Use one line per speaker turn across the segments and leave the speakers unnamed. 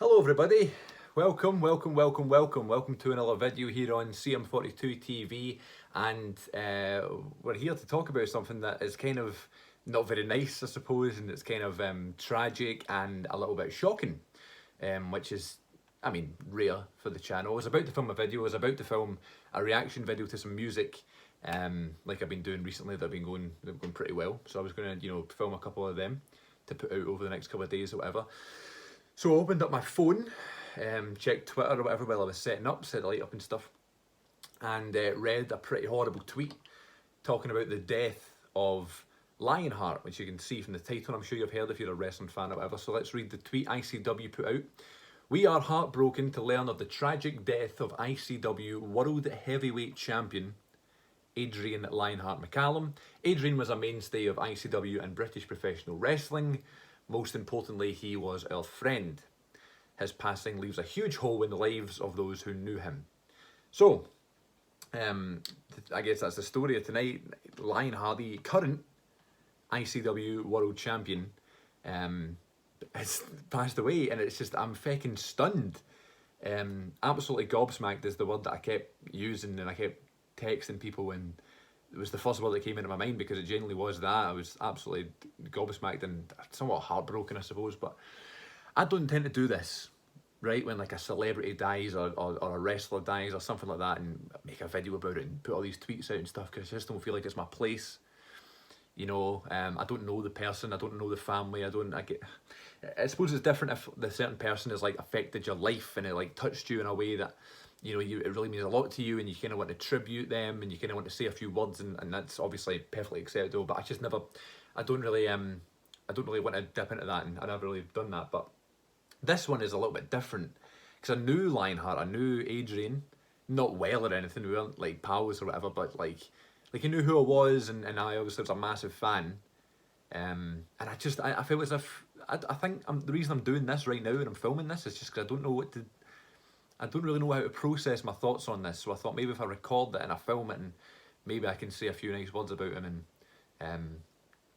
Hello everybody, welcome to another video here on CM42 TV, and we're here to talk about something that is kind of not very nice, I suppose, and it's kind of tragic and a little bit shocking, which is, I mean, rare for the channel. I was about to film a video, I was about to film a reaction video to some music, like I've been doing recently that have been going pretty well, so I was going to, film a couple of them to put out over the next couple of days or whatever. So I opened up my phone, checked Twitter or whatever while I was setting up, set the light up and stuff, and read a pretty horrible tweet talking about the death of Lionheart, which you can see from the title. I'm sure you've heard if you're a wrestling fan or whatever. So let's read the tweet ICW put out. "We are heartbroken to learn of the tragic death of ICW World Heavyweight Champion Adrian Lionheart McCallum. Adrian was a mainstay of ICW and British professional wrestling. Most importantly, he was our friend. His passing leaves a huge hole in the lives of those who knew him." So, I guess that's the story of tonight. Lionheart, the current ICW World Champion, has passed away, and it's just, I'm fucking stunned. Absolutely gobsmacked is the word that I kept using, and I kept texting people, and it was the first word that came into my mind because it genuinely was that. I was absolutely gobsmacked and somewhat heartbroken, I suppose. But I don't tend to do this, right? When like a celebrity dies or a wrestler dies or something like that, and make a video about it and put all these tweets out and stuff, because I just don't feel like it's my place. I don't know the person, I don't know the family, I suppose it's different if the certain person has like affected your life and it like touched you in a way that, it really means a lot to you, and you kind of want to tribute them, and you kind of want to say a few words, and that's obviously perfectly acceptable. But I don't really want to dip into that, and I never really done that. But this one is a little bit different because I knew Lionheart, I knew Adrian, not well or anything. We weren't like pals or whatever, but like he knew who I was, and I obviously was a massive fan. And I feel as if I think the reason I'm doing this right now and I'm filming this is just because I don't really know how to process my thoughts on this, so I thought maybe if I record it and I film it, and maybe I can say a few nice words about him and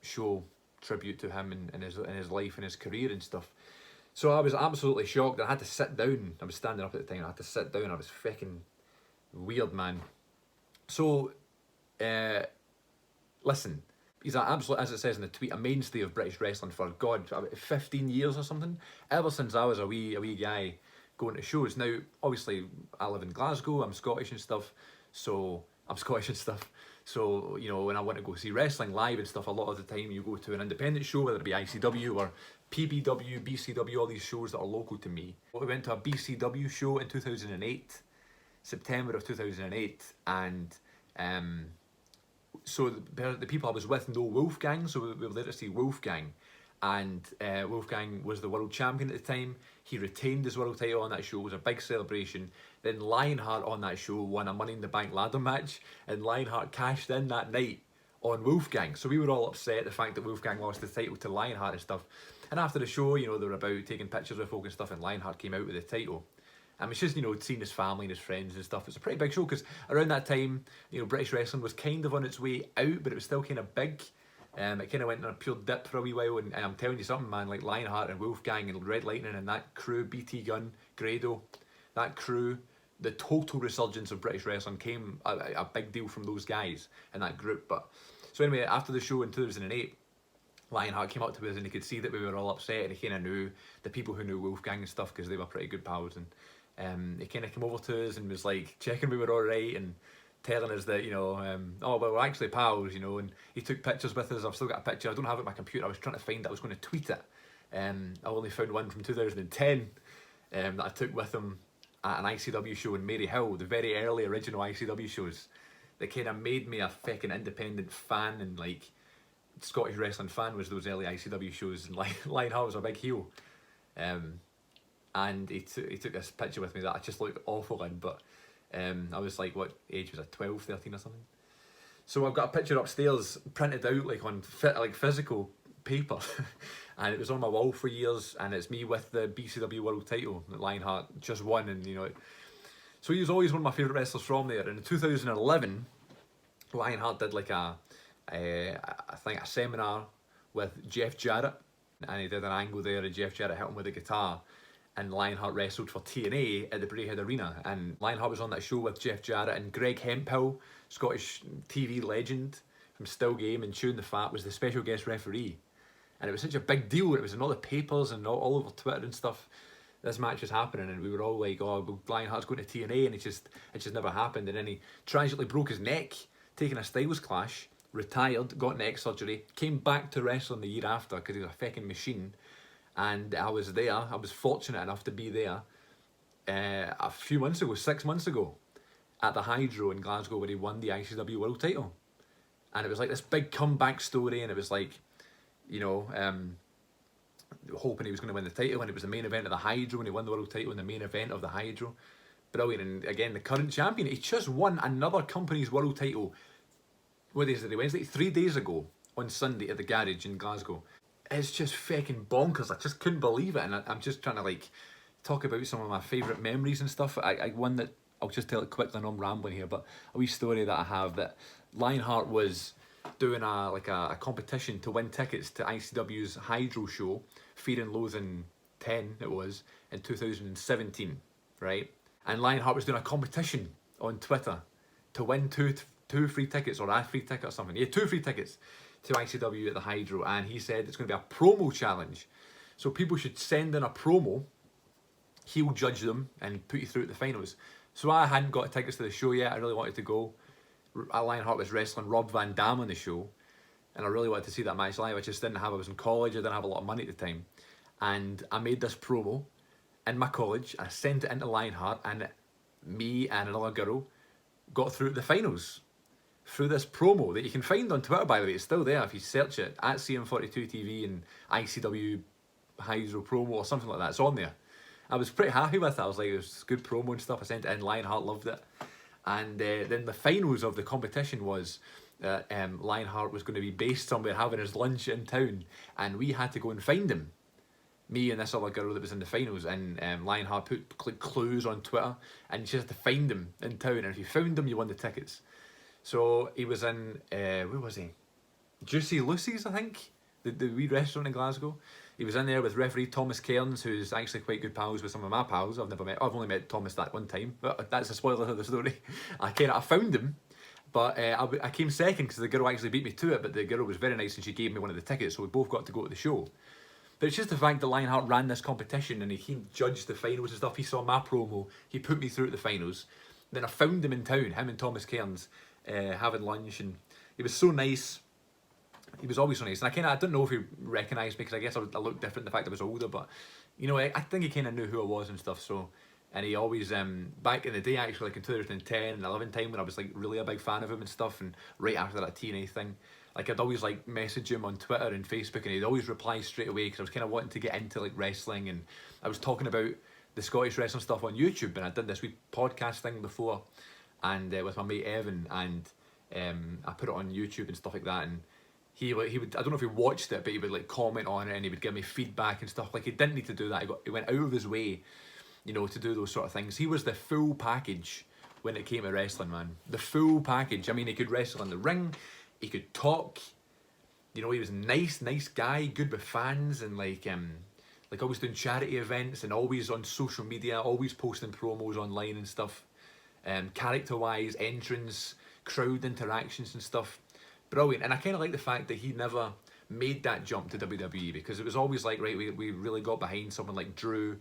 show tribute to him and his life and his career and stuff. So I was absolutely shocked. I had to sit down. I was standing up at the time. I had to sit down. I was fucking weird, man. So, listen. He's an absolute, as it says in the tweet, a mainstay of British wrestling for, God, about 15 years or something. Ever since I was a wee guy going to shows. Now, obviously, I live in Glasgow, I'm Scottish and stuff, so when I want to go see wrestling live and stuff, a lot of the time you go to an independent show, whether it be ICW or PBW, BCW, all these shows that are local to me. We went to a BCW show in 2008, September of 2008, and so the people I was with know Wolfgang, so we were there to see Wolfgang. And Wolfgang was the world champion at the time. He retained his world title on that show. It was a big celebration. Then Lionheart on that show won a Money in the Bank ladder match, and Lionheart cashed in that night on Wolfgang. So we were all upset at the fact that Wolfgang lost the title to Lionheart and stuff. And after the show, they were about taking pictures with folk and stuff, and Lionheart came out with the title. And it's just, seeing his family and his friends and stuff. It's a pretty big show because around that time, British wrestling was kind of on its way out, but it was still kind of big. It kind of went on a pure dip for a wee while, and I'm telling you something, man, like Lionheart and Wolfgang and Red Lightning and that crew, BT Gunn, Grado, that crew, the total resurgence of British wrestling came a big deal from those guys and that group. But so anyway, after the show in 2008, Lionheart came up to us and he could see that we were all upset, and he kind of knew the people who knew Wolfgang and stuff because they were pretty good pals, and he kind of came over to us and was like checking we were all right and telling us that, oh, well, we're actually pals, and he took pictures with us. I've still got a picture. I don't have it on my computer. I was trying to find it. I was going to tweet it. I only found one from 2010 that I took with him at an ICW show in Maryhill, the very early original ICW shows that kind of made me a fucking independent fan and like Scottish wrestling fan, was those early ICW shows, and Lionheart was a big heel. And he took this picture with me that I just looked awful in, but I was like, what age was I, 12, 13 or something? So I've got a picture upstairs printed out like on physical paper and it was on my wall for years, and it's me with the BCW world title that Lionheart just won, and so he was always one of my favourite wrestlers from there. And in 2011, Lionheart did like I think a seminar with Jeff Jarrett, and he did an angle there and Jeff Jarrett hit him with a guitar. and Lionheart wrestled for TNA at the Braehead Arena. And Lionheart was on that show with Jeff Jarrett, and Greg Hemphill, Scottish TV legend from Still Game and Chewing the Fat, was the special guest referee. And it was such a big deal. It was in all the papers and all over Twitter and stuff. This match was happening, and we were all like, "Oh, well, Lionheart's going to TNA," and it just never happened. And then he tragically broke his neck, taking a Styles Clash, retired, got neck surgery, came back to wrestling the year after because he was a fucking machine. And I was there. I was fortunate enough to be there a few months ago, 6 months ago, at the Hydro in Glasgow, where he won the ICW World Title. And it was like this big comeback story, and it was like, you know, hoping he was going to win the title, and it was the main event of the Hydro, and he won the world title in the main event of the Hydro. Brilliant. And again, the current champion, he just won another company's world title. What day is it? Wednesday? 3 days ago on Sunday at the Garage in Glasgow. It's just fucking bonkers. I just couldn't believe it, and I'm just trying to like talk about some of my favourite memories and stuff. One that I'll just tell it quickly, and I'm rambling here, but a wee story that I have, that Lionheart was doing a competition to win tickets to ICW's Hydro show, Fear and Loathing 10 it was, in 2017, right? And Lionheart was doing a competition on Twitter to win two free tickets, or a free ticket or something. Yeah, 2 free tickets to ICW at the Hydro, and he said it's going to be a promo challenge. So people should send in a promo, he'll judge them and put you through at the finals. So I hadn't got tickets to the show yet, I really wanted to go. Lionheart was wrestling Rob Van Dam on the show, and I really wanted to see that match live. I just didn't have, I was in college, I didn't have a lot of money at the time. And I made this promo in my college, I sent it into Lionheart, and me and another girl got through to the finals through this promo that you can find on Twitter, by the way. It's still there if you search it, at CM42TV and ICW Hydro promo or something like that. It's on there. I was pretty happy with it. I was like, it was good promo and stuff. I sent it in, Lionheart loved it. And then the finals of the competition was that Lionheart was going to be based somewhere having his lunch in town, and we had to go and find him, me and this other girl that was in the finals. And Lionheart put clues on Twitter, and you just had to find him in town, and if you found him, you won the tickets. So he was in, where was he? Juicy Lucy's, I think, the wee restaurant in Glasgow. He was in there with referee Thomas Cairns, who's actually quite good pals with some of my pals. I've only met Thomas that one time, but that's a spoiler of the story. I found him, but I came second because the girl actually beat me to it, but the girl was very nice and she gave me one of the tickets, so we both got to go to the show. But it's just the fact that Lionheart ran this competition and he judged the finals and stuff. He saw my promo, he put me through at the finals. Then I found him in town, him and Thomas Cairns, having lunch, and he was so nice. He was always so nice, and I don't know if he recognised me because I guess I looked different, the fact I was older, but you know, I think he kind of knew who I was and stuff. So, and he always back in the day, actually, like in 2010 and 11 time, when I was like really a big fan of him and stuff, and right after that TNA thing, like I'd always like message him on Twitter and Facebook, and he'd always reply straight away because I was kind of wanting to get into like wrestling, and I was talking about the Scottish wrestling stuff on YouTube, and I did this wee podcast thing before, and with my mate Evan, and I put it on YouTube and stuff like that, and he would, I don't know if he watched it, but he would like comment on it and he would give me feedback and stuff. Like, he didn't need to do that. He went out of his way, you know, to do those sort of things. He was the full package when it came to wrestling, man. The full package. I mean, he could wrestle in the ring, he could talk, you know, he was a nice guy, good with fans, and like always doing charity events and always on social media, always posting promos online and stuff. Character wise, entrance, crowd interactions and stuff. Brilliant. And I kind of like the fact that he never made that jump to WWE, because it was always like, right, we really got behind someone like Drew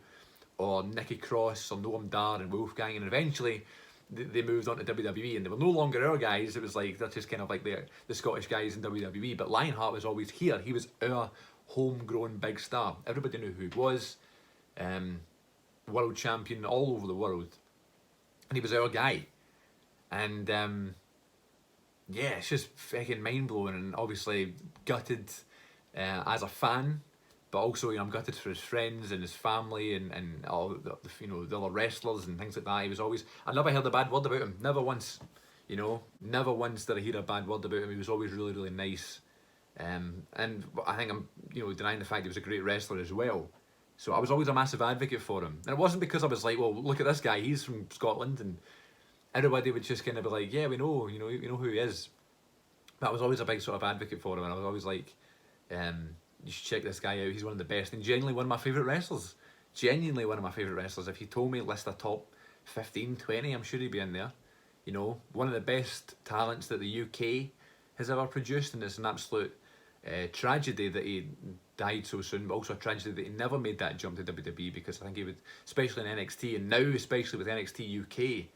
or Nikki Cross or Noam Dar and Wolfgang, and eventually they moved on to WWE, and they were no longer our guys. It was like, they're just kind of like the Scottish guys in WWE, but Lionheart was always here. He was our homegrown big star. Everybody knew who he was, world champion all over the world, and he was our guy. And yeah, it's just fucking mind-blowing, and obviously gutted as a fan, but also, you know, I'm gutted for his friends and his family and all the, you know, the other wrestlers and things like that. He was always, I never heard a bad word about him, never once, you know, never once did I hear a bad word about him. He was always really nice, and I think I'm, you know, denying the fact he was a great wrestler as well. So I was always a massive advocate for him, and it wasn't because I was like, well, look at this guy, he's from Scotland, and everybody would just kind of be like, yeah, we know, you know who he is. But I was always a big sort of advocate for him, and I was always like, you should check this guy out, he's one of the best, and genuinely one of my favourite wrestlers. genuinely one of my favourite wrestlers. If you told me list a top 15, 20, I'm sure he'd be in there. You know, one of the best talents that the UK has ever produced, and it's an absolute tragedy that he died so soon, but also a tragedy that he never made that jump to WWE, because I think he would, especially in NXT, and now especially with NXT UK,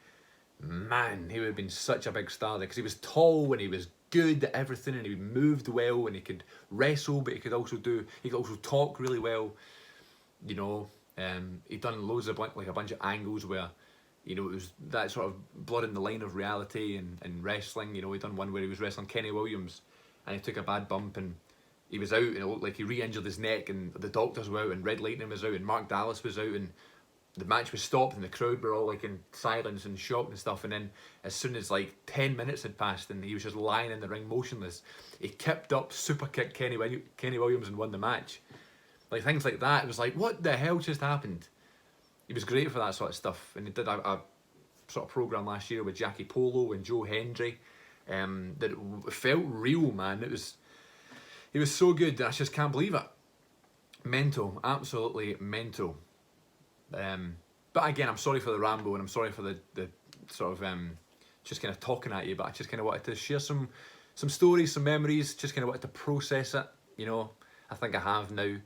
man, he would have been such a big star there, because he was tall and he was good at everything, and he moved well, and he could wrestle, but he could also talk really well. You know, he'd done loads of like a bunch of angles where, you know, it was that sort of blurring the line of reality and wrestling. You know, he'd done one where he was wrestling Kenny Williams, and he took a bad bump and he was out, and it looked like he re-injured his neck, and the doctors were out, and Red Lightning was out, and Mark Dallas was out, and the match was stopped, and the crowd were all like in silence and shock and stuff. And then as soon as like 10 minutes had passed and he was just lying in the ring motionless, he kipped up, super kicked Kenny Williams and won the match. Like things like that, it was like, what the hell just happened? He was great for that sort of stuff, and he did a sort of program last year with Jackie Polo and Joe Hendry, that felt real, man. He was so good, I just can't believe it. Mental, absolutely mental. But again, I'm sorry for the ramble, and I'm sorry for the sort of just kind of talking at you, but I just kind of wanted to share some stories, some memories, just kind of wanted to process it, you know. I think I have now.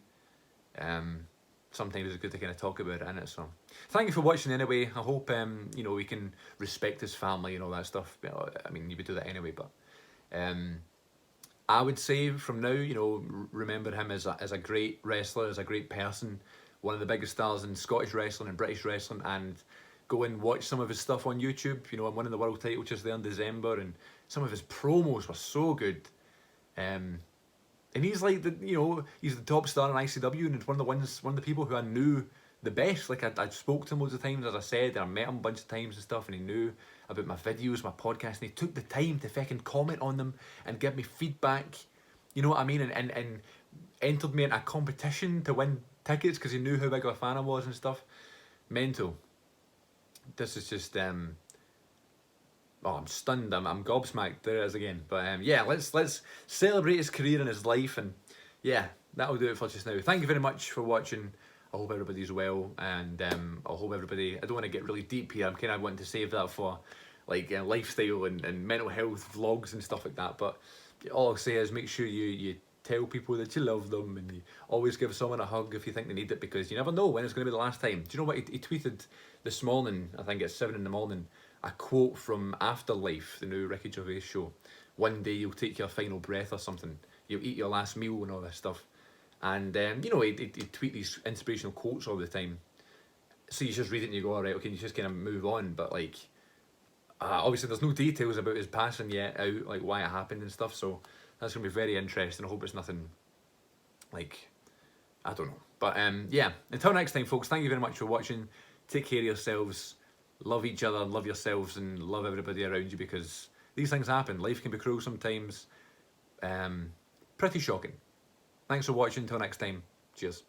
Sometimes it's good to kind of talk about it, innit? So thank you for watching anyway. I hope you know, we can respect his family and all that stuff. You know, I mean, you would do that anyway, but I would say from now, you know, remember him as a great wrestler, as a great person, one of the biggest stars in Scottish wrestling and British wrestling, and go and watch some of his stuff on YouTube. You know, I'm winning the world title just there in December, and some of his promos were so good. And he's like he's the top star in ICW, and it's one of the people who I knew the best. Like I spoke to him loads of times, as I said, and I met him a bunch of times and stuff, and he knew about my videos, my podcast, and he took the time to fucking comment on them and give me feedback. You know what I mean? And entered me in a competition to win tickets because he knew how big of a fan I was and stuff. Mental. This is just I'm stunned. I'm gobsmacked. There it is again. But yeah, let's celebrate his career and his life, and yeah, that'll do it for just now. Thank you very much for watching. I hope everybody's well, and I hope everybody. I don't want to get really deep here. I'm kind of wanting to save that for like lifestyle and mental health vlogs and stuff like that. But all I'll say is make sure you tell people that you love them, and you always give someone a hug if you think they need it, because you never know when it's going to be the last time. Do you know what he tweeted this morning? I think it's 7 in the morning. A quote from Afterlife, the new Ricky Gervais show. One day you'll take your final breath or something. You'll eat your last meal and all this stuff. And you know, he'd tweet these inspirational quotes all the time. So you just read it and you go, all right, okay, you just kind of move on. But like, obviously there's no details about his passing yet out, like why it happened and stuff. So that's going to be very interesting. I hope it's nothing like, I don't know. But yeah, until next time, folks, thank you very much for watching. Take care of yourselves. Love each other, love yourselves, and love everybody around you, because these things happen. Life can be cruel sometimes. Pretty shocking. Thanks for watching. Until next time. Cheers.